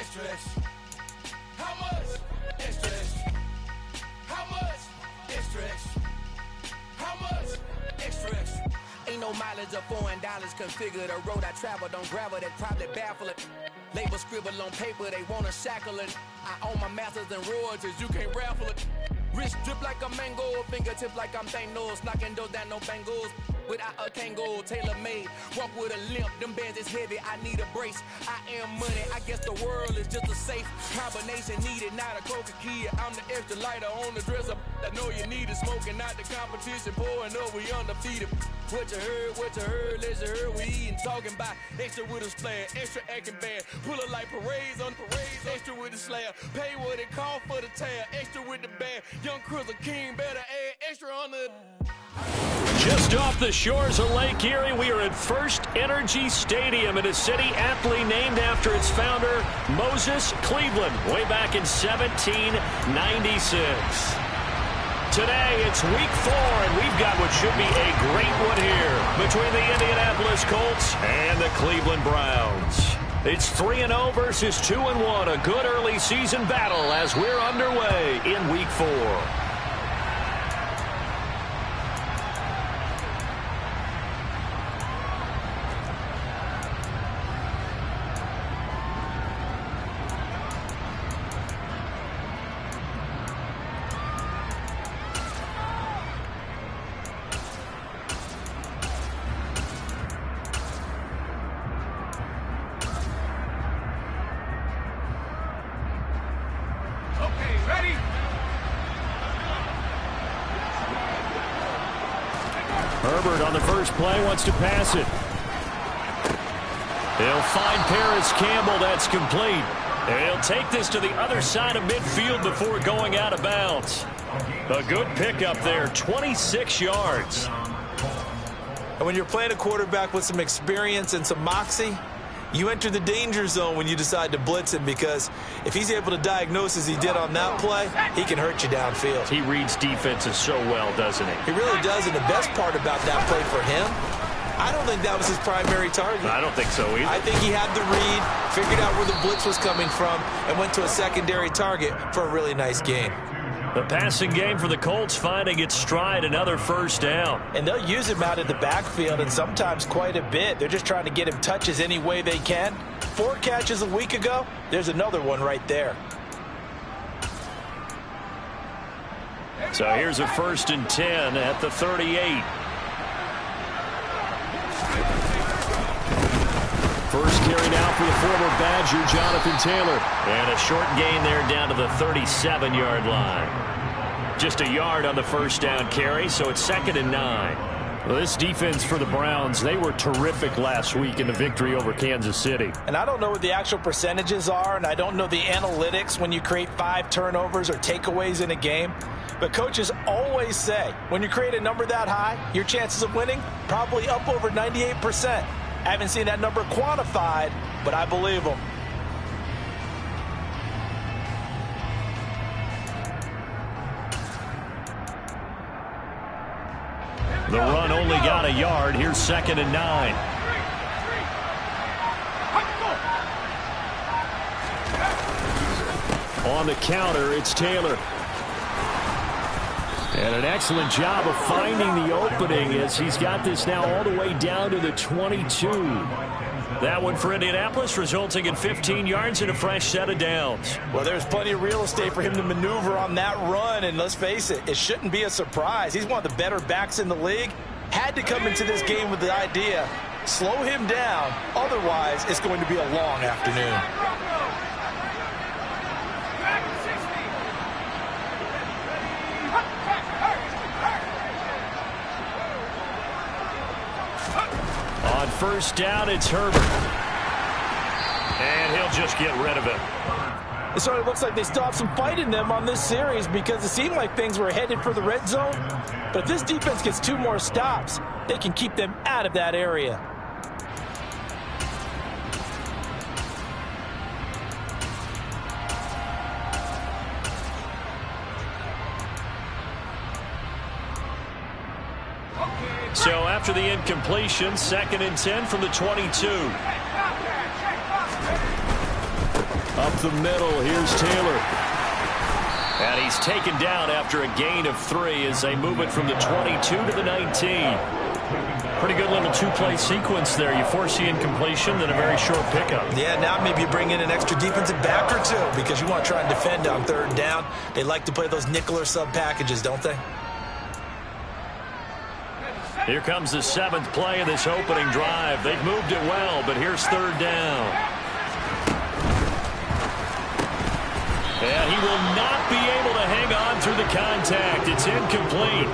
Extra, extra. How much? Extra, extra. How much? Extra, extra. How much? Extra, extra. Ain't no mileage of $4 configure the road I travel. Don't gravel, that probably baffle it. Label scribble on paper, they wanna shackle it. I own my masters and royalties, you can't raffle it. Wrist drip like a mango, fingertip like I'm Thanos. Knocking doors down, no bangles. Without a Kango, tailor-made. Walk with a limp, them bands is heavy, I need a brace. I am money, I guess the world is just a safe combination needed, not a coca key. I'm the extra lighter on the dresser. I know you need it, smoking out the competition, pouring up, we undefeated. What you heard, let's heard, we eating, talking about extra with a splash, extra acting bad. Pull it like parades on parades, extra with the slab. Pay what it cost for the tab, extra with the bag. Young Cruiser King, better add extra on the... Just off the shores of Lake Erie, we are at First Energy Stadium in a city aptly named after its founder, Moses Cleveland, way back in 1796. Today, it's week 4, and we've got what should be a great one here between the Indianapolis Colts and the Cleveland Browns. It's 3-0 versus 2-1, a good early season battle as we're underway in week 4. Herbert on the first play wants to pass it. He'll find Paris Campbell. That's complete. He'll take this to the other side of midfield before going out of bounds. A good pickup there, 26 yards. And when you're playing a quarterback with some experience and some moxie, you enter the danger zone when you decide to blitz him, because if he's able to diagnose as he did on that play, he can hurt you downfield. He reads defenses so well, doesn't he? He really does, and the best part about that play for him, I don't think that was his primary target. I don't think so either. I think he had the read, figured out where the blitz was coming from, and went to a secondary target for a really nice gain. The passing game for the Colts finding its stride, another first down. And they'll use him out of the backfield, and sometimes quite a bit. They're just trying to get him touches any way they can. 4 catches a week ago, there's another one right there. So here's a 1st and 10 at the 38. First carry now for the former Badger, Jonathan Taylor. And a short gain there down to the 37-yard line. Just a yard on the first down carry, so it's 2nd and 9. Well, this defense for the Browns, they were terrific last week in the victory over Kansas City. And I don't know what the actual percentages are, and I don't know the analytics when you create 5 turnovers or takeaways in a game. But coaches always say, when you create a number that high, your chances of winning probably up over 98%. I haven't seen that number quantified, but I believe them. The run only got a yard. Here's 2nd and 9. On the counter, it's Taylor. And an excellent job of finding the opening as he's got this now all the way down to the 22. That one for Indianapolis, resulting in 15 yards and a fresh set of downs. Well, there's plenty of real estate for him to maneuver on that run, and let's face it, it shouldn't be a surprise. He's one of the better backs in the league. Had to come into this game with the idea, slow him down, otherwise it's going to be a long afternoon. On first down, it's Herbert. And he'll just get rid of it. It sort of looks like they still have some fight in them on this series, because it seemed like things were headed for the red zone. But if this defense gets 2 more stops, they can keep them out of that area. So after the incompletion, 2nd and 10 from the 22. Up the middle, here's Taylor. And he's taken down after a gain of 3 as they move it from the 22 to the 19. Pretty good little two-play sequence there. You force the incompletion, then a very short pickup. Yeah, now maybe you bring in an extra defensive back or two because you want to try and defend on 3rd down. They like to play those nickel or sub packages, don't they? Here comes the 7th play of this opening drive. They've moved it well, but here's 3rd down. And he will not be able to hang on through the contact. It's incomplete.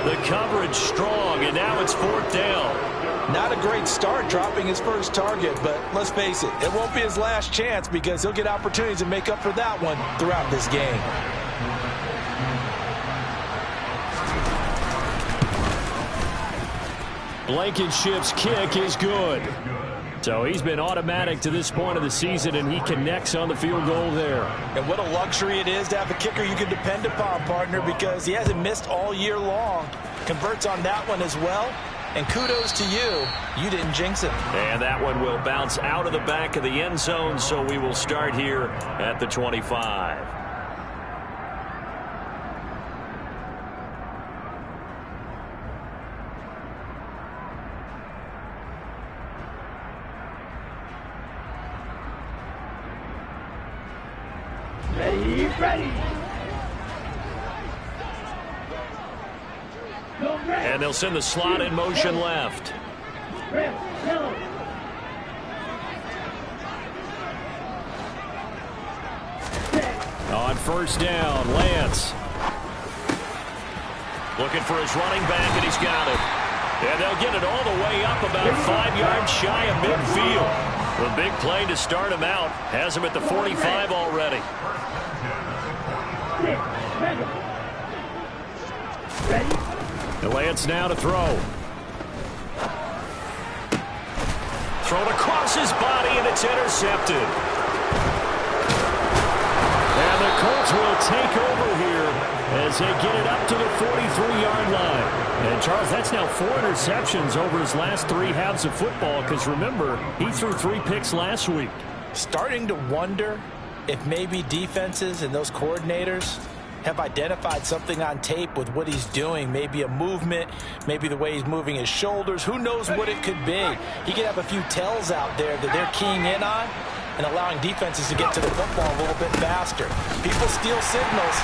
The coverage strong, and now it's 4th down. Not a great start dropping his first target, but let's face it, it won't be his last chance because he'll get opportunities to make up for that one throughout this game. Blankenship's kick is good. So he's been automatic to this point of the season, and he connects on the field goal there. And what a luxury it is to have a kicker you can depend upon, partner, because he hasn't missed all year long. Converts on that one as well. And kudos to you. You didn't jinx it. And that one will bounce out of the back of the end zone, so we will start here at the 25. Ready. And they'll send the slot in motion left. On 1st down, Lance. Looking for his running back, and he's got it. And they'll get it all the way up about 5 yards shy of midfield. The big play to start him out. Has him at the 45 already. The Lance now to throw. Thrown across his body, and it's intercepted. And the Colts will take over here as they get it up to the 43-yard line. And, Charles, that's now 4 interceptions over his last 3 halves of football because, remember, he threw 3 picks last week. Starting to wonder if maybe defenses and those coordinators have identified something on tape with what he's doing. Maybe a movement, maybe the way he's moving his shoulders. Who knows what it could be? He could have a few tells out there that they're keying in on and allowing defenses to get to the football a little bit faster. People steal signals.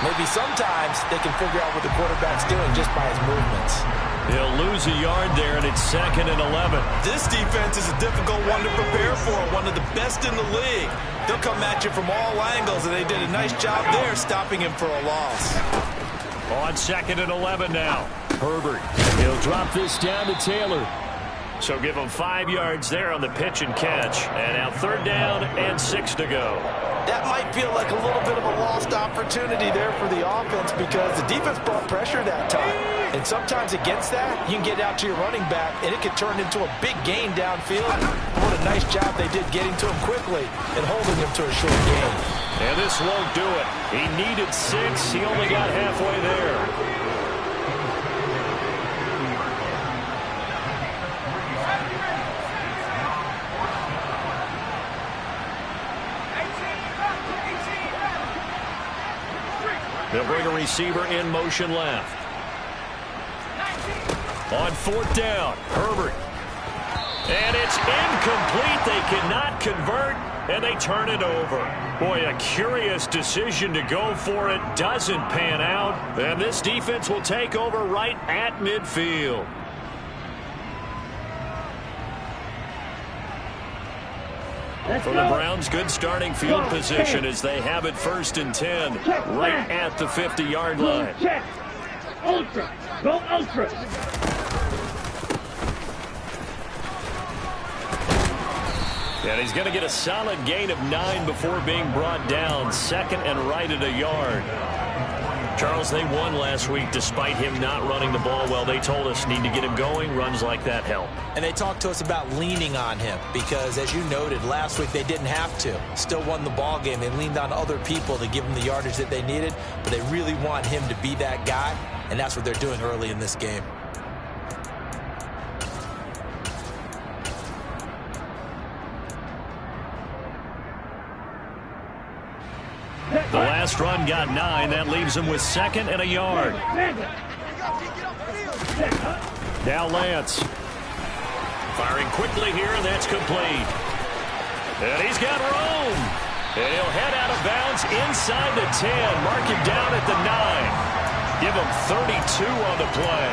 Maybe sometimes they can figure out what the quarterback's doing just by his movements. He'll lose a yard there, and it's 2nd and 11. This defense is a difficult one to prepare for, one of the best in the league. They'll come at you from all angles, and they did a nice job there stopping him for a loss. On 2nd and 11 now. Herbert. He'll drop this down to Taylor. So give him 5 yards there on the pitch and catch. And now 3rd down and 6 to go. That might feel like a little bit of a lost opportunity there for the offense because the defense brought pressure that time. And sometimes against that, you can get out to your running back, and it could turn into a big gain downfield. What a nice job they did getting to him quickly and holding him to a short gain. And this won't do it. He needed 6. He only got halfway there. They'll bring a receiver in motion left. On 4th down, Herbert. And it's incomplete. They cannot convert, and they turn it over. Boy, a curious decision to go for it. Doesn't pan out. And this defense will take over right at midfield. For the Browns, good starting field position as they have it 1st and 10 right at the 50-yard line. Check. Ultra. Go ultra. And he's going to get a solid gain of 9 before being brought down. 2nd and right at a yard. Charles, they won last week despite him not running the ball well. They told us need to get him going. Runs like that help. And they talked to us about leaning on him because, as you noted, last week they didn't have to. Still won the ball game. They leaned on other people to give them the yardage that they needed, but they really want him to be that guy, and that's what they're doing early in this game. The last run got 9. That leaves him with 2nd and a yard. Now Lance. Firing quickly here, and that's complete. And he's got room. And he'll head out of bounds inside the 10. Mark him down at the 9. Give him 32 on the play.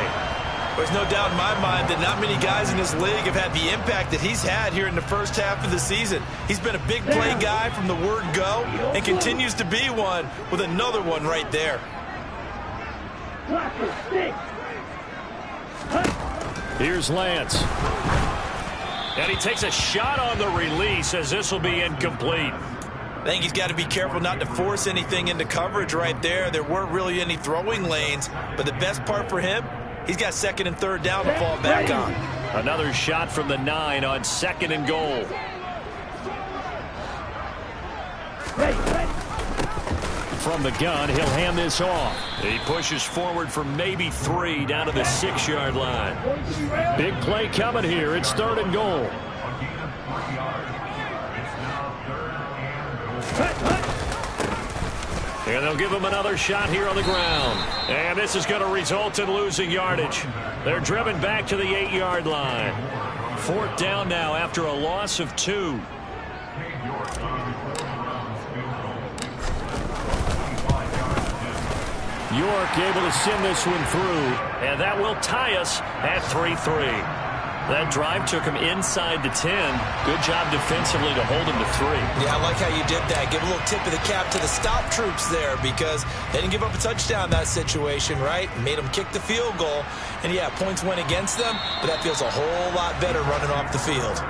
There's no doubt in my mind that not many guys in this league have had the impact that he's had here in the first half of the season. He's been a big play guy from the word go and continues to be one with another one right there. Here's Lance. And he takes a shot on the release as this will be incomplete. I think he's got to be careful not to force anything into coverage right there. There weren't really any throwing lanes, but the best part for him, he's got 2nd and 3rd down to fall back on. Another shot from the 9 on 2nd and goal. From the gun, he'll hand this off. He pushes forward for maybe 3 down to the 6-yard line. Big play coming here. It's 3rd and goal. And they'll give him another shot here on the ground. And this is going to result in losing yardage. They're driven back to the 8-yard line. 4th down now after a loss of 2. York able to send this one through. And that will tie us at 3-3. That drive took him inside the 10. Good job defensively to hold him to 3. Yeah, I like how you did that. Give a little tip of the cap to the stop troops there because they didn't give up a touchdown in that situation, right? Made them kick the field goal. And, yeah, points went against them, but that feels a whole lot better running off the field.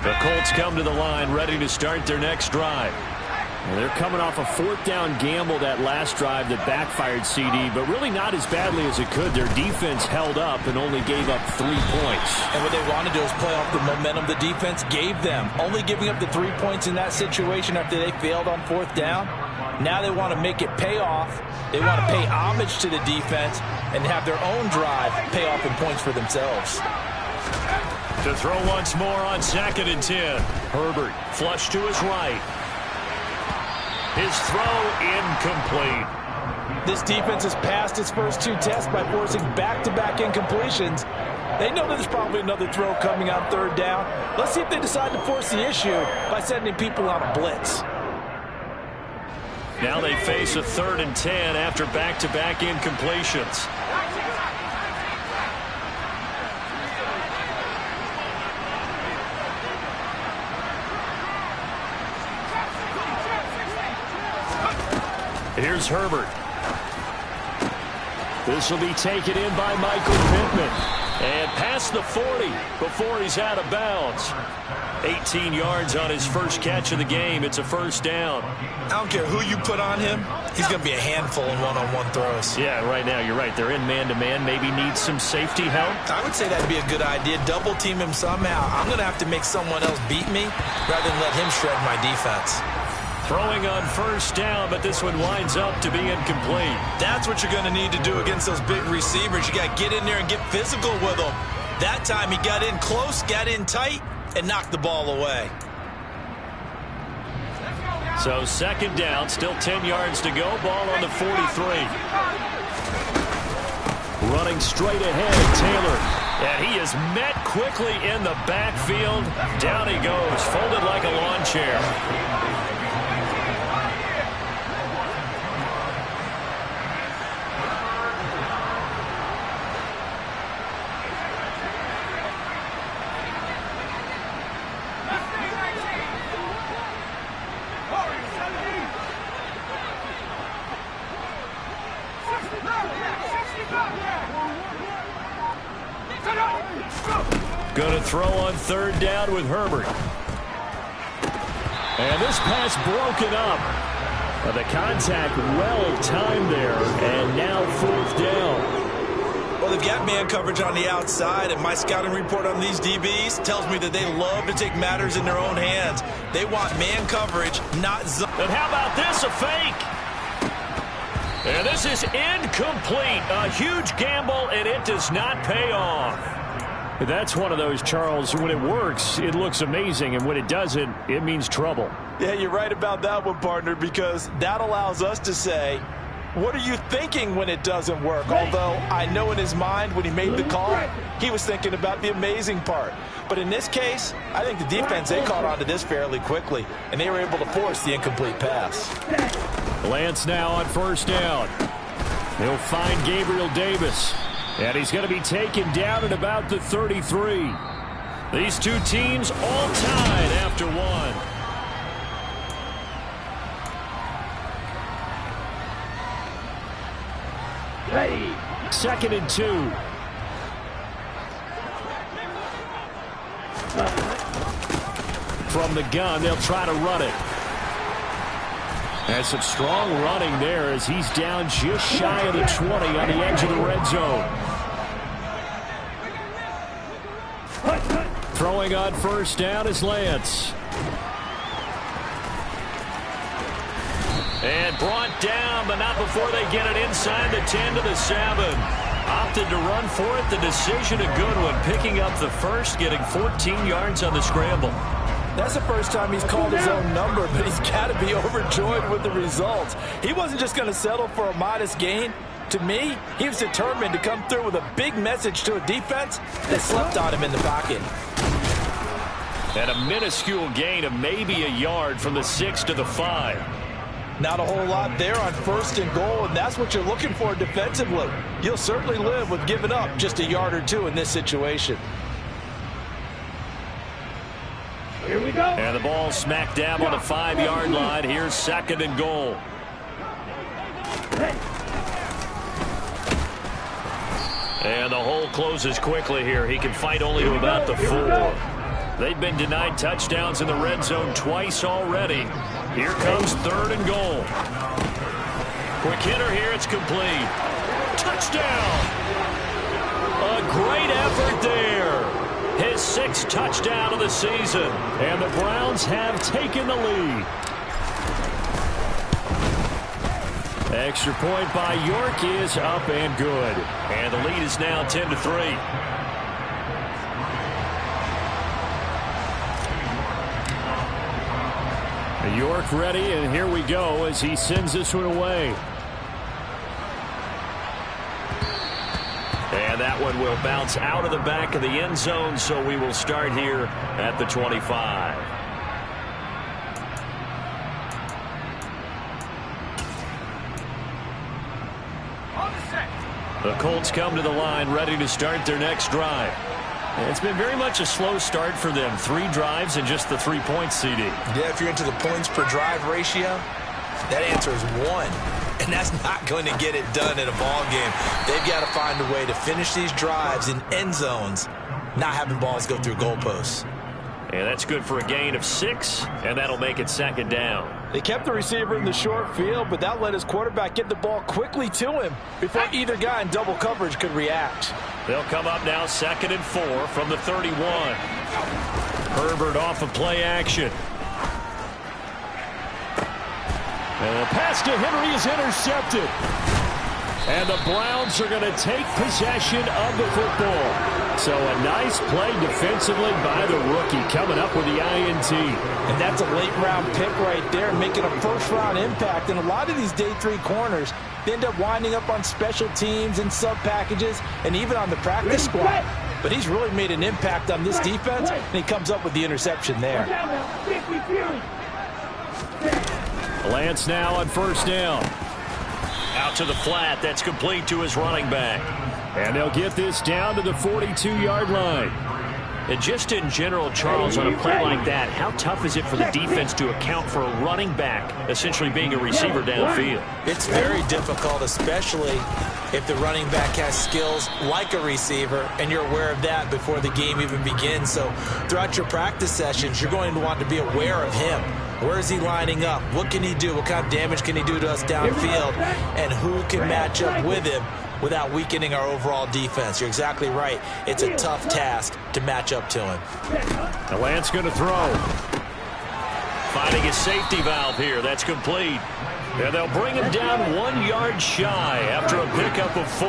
The Colts come to the line ready to start their next drive. And they're coming off a 4th down gamble that last drive that backfired CD, but really not as badly as it could. Their defense held up and only gave up 3 points. And what they want to do is play off the momentum the defense gave them. Only giving up the 3 points in that situation after they failed on 4th down. Now they want to make it pay off. They want to pay homage to the defense and have their own drive pay off in points for themselves. To throw once more on 2nd and 10. Herbert flush to his right. His throw incomplete. This defense has passed its first 2 tests by forcing back-to-back incompletions. They know that there's probably another throw coming on 3rd down. Let's see if they decide to force the issue by sending people on a blitz. Now they face a 3rd and 10 after back-to-back incompletions. Here's Herbert. This will be taken in by Michael Pittman. And past the 40 before he's out of bounds. 18 yards on his first catch of the game. It's a 1st down. I don't care who you put on him. He's going to be a handful in one-on-one throws. Yeah, right now, you're right. They're in man-to-man. Maybe needs some safety help. I would say that'd be a good idea. Double team him somehow. I'm going to have to make someone else beat me rather than let him shred my defense. Throwing on 1st down, but this one winds up to be incomplete. That's what you're going to need to do against those big receivers. You got to get in there and get physical with them. That time he got in close, got in tight, and knocked the ball away. So 2nd down, still 10 yards to go. Ball on the 43. Running straight ahead, Taylor. And he is met quickly in the backfield. Down he goes, folded like a lawn chair. Going to throw on 3rd down with Herbert. And this pass broken up. The contact well timed there. And now 4th down. Well, they've got man coverage on the outside, and my scouting report on these DBs tells me that they love to take matters in their own hands. They want man coverage, not zone. And how about this, a fake? And this is incomplete. A huge gamble, and it does not pay off. That's one of those, Charles, when it works, it looks amazing, and when it doesn't, it means trouble. Yeah, you're right about that one, partner, because that allows us to say, what are you thinking when it doesn't work? Although I know in his mind when he made the call, he was thinking about the amazing part. But in this case, I think the defense, they caught on to this fairly quickly, and they were able to force the incomplete pass. Lance now on first down. He'll find Gabriel Davis. And he's going to be taken down at about the 33. These two teams all tied after one. Ready. 2nd and 2. From the gun, they'll try to run it. That's some strong running there as he's down just shy of the 20 on the edge of the red zone. Throwing on first down is Lance. And brought down, but not before they get it inside the 10 to the 7. Opted to run for it. The decision a good one. Picking up the first, getting 14 yards on the scramble. That's the first time he's called his own number, but he's got to be overjoyed with the results. He wasn't just going to settle for a modest gain. To me, he was determined to come through with a big message to a defense that slept on him in the pocket. And a minuscule gain of maybe a yard from the 6 to the 5. Not a whole lot there on 1st and goal, and that's what you're looking for defensively. You'll certainly live with giving up just a yard or two in this situation. Here we go. And the ball smack dab on the 5-yard line. Here's 2nd and goal. And the hole closes quickly here. He can fight only to about the 4. They've been denied touchdowns in the red zone twice already. Here comes 3rd and goal. Quick hitter here. It's complete. Touchdown. A great effort there. His 6th touchdown of the season. And the Browns have taken the lead. Extra point by York is up and good. And the lead is now 10-3. York ready, and here we go as he sends this one away. And that one will bounce out of the back of the end zone, so we will start here at the 25. The Colts come to the line ready to start their next drive. And it's been very much a slow start for them. 3 drives and just the 3 points, CD. Yeah, if you're into the points per drive ratio, that answer is 1. And that's not going to get it done in a ball game. They've got to find a way to finish these drives in end zones, not having balls go through goalposts. And that's good for a gain of 6, and that'll make it 2nd down. They kept the receiver in the short field, but that let his quarterback get the ball quickly to him before either guy in double coverage could react. They'll come up now 2nd and 4 from the 31. Herbert off of play action. And the pass to Henry is intercepted. And the Browns are going to take possession of the football. So a nice play defensively by the rookie coming up with the INT. And that's a late-round pick right there, making a first-round impact. And a lot of these day 3 corners, they end up winding up on special teams and sub-packages and even on the practice squad. But he's really made an impact on this defense, and he comes up with the interception there. Lance now on first down. Out to the flat. That's complete to his running back. And they'll get this down to the 42-yard line. And just in general, Charles, on a play like that, how tough is it for the defense to account for a running back essentially being a receiver downfield? It's very difficult, especially if the running back has skills like a receiver, and you're aware of that before the game even begins. So throughout your practice sessions, you're going to want to be aware of him. Where is he lining up? What can he do? What kind of damage can he do to us downfield? And who can match up with him without weakening our overall defense? You're exactly right. It's a tough task to match up to him. Now Lance going to throw. Finding his safety valve here. That's complete. And they'll bring him down 1 yard shy after a pickup of 4.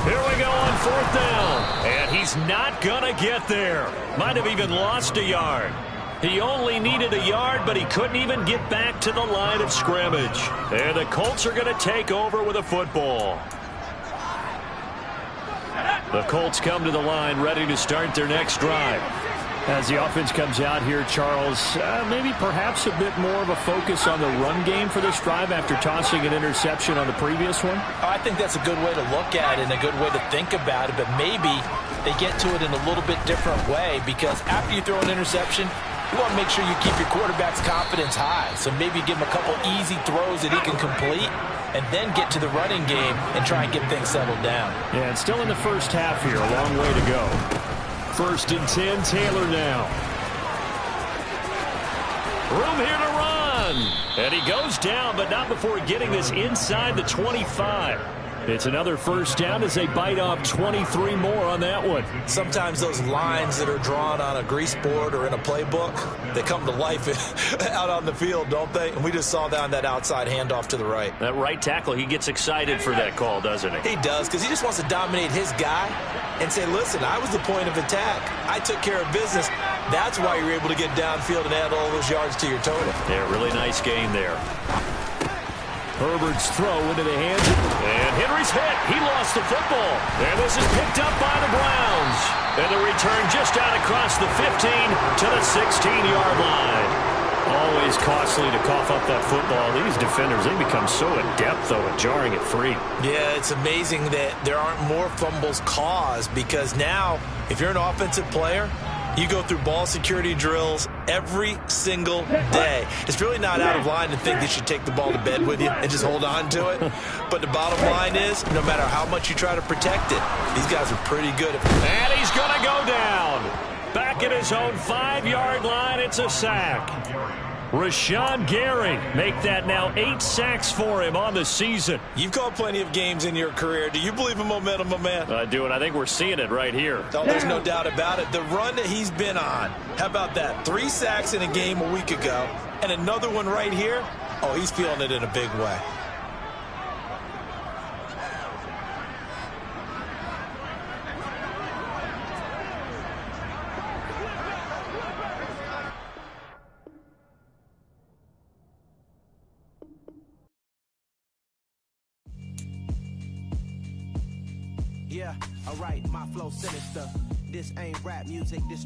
Here we go on 4th down. And he's not going to get there. Might have even lost a yard. He only needed a yard, but he couldn't even get back to the line of scrimmage. And the Colts are going to take over with a football. The Colts come to the line ready to start their next drive. As the offense comes out here, Charles, maybe perhaps a bit more of a focus on the run game for this drive after tossing an interception on the previous one? I think that's a good way to look at it and a good way to think about it, but maybe they get to it in a little bit different way, because after you throw an interception, you want to make sure you keep your quarterback's confidence high. So maybe give him a couple easy throws that he can complete and then get to the running game and try and get things settled down. Yeah, it's still in the first half here. A long way to go. 1st and 10, Taylor now. Room here to run. And he goes down, but not before getting this inside the 25. It's another 1st down as they bite off 23 more on that one. Sometimes those lines that are drawn on a grease board or in a playbook, they come to life out on the field, don't they? And we just saw that on that outside handoff to the right. That right tackle, he gets excited for that call, doesn't he? He does, because he just wants to dominate his guy and say, listen, I was the point of attack. I took care of business. That's why you're able to get downfield and add all those yards to your total. Yeah, really nice game there. Herbert's throw into the hands. And Henry's hit. He lost the football. And this is picked up by the Browns. And the return just out across the 15 to the 16-yard line. Always costly to cough up that football. These defenders, they become so adept, though, at jarring it free. Yeah, it's amazing that there aren't more fumbles caused, because now, if you're an offensive player, you go through ball security drills every single day. It's really not out of line to think that you take the ball to bed with you and just hold on to it. But the bottom line is, no matter how much you try to protect it, these guys are pretty good at it. And he's going to go down. Back at his own 5-yard line, it's a sack. Rashawn Gary make that now 8 sacks for him on the season. You've called plenty of games in your career. Do you believe in momentum, my man? I do, and I think we're seeing it right here. Oh, there's no doubt about it. The run that he's been on, how about that? 3 sacks in a game a week ago, and another one right here. Oh, he's feeling it in a big way. Yeah, alright, my flow sinister. This ain't rap music, this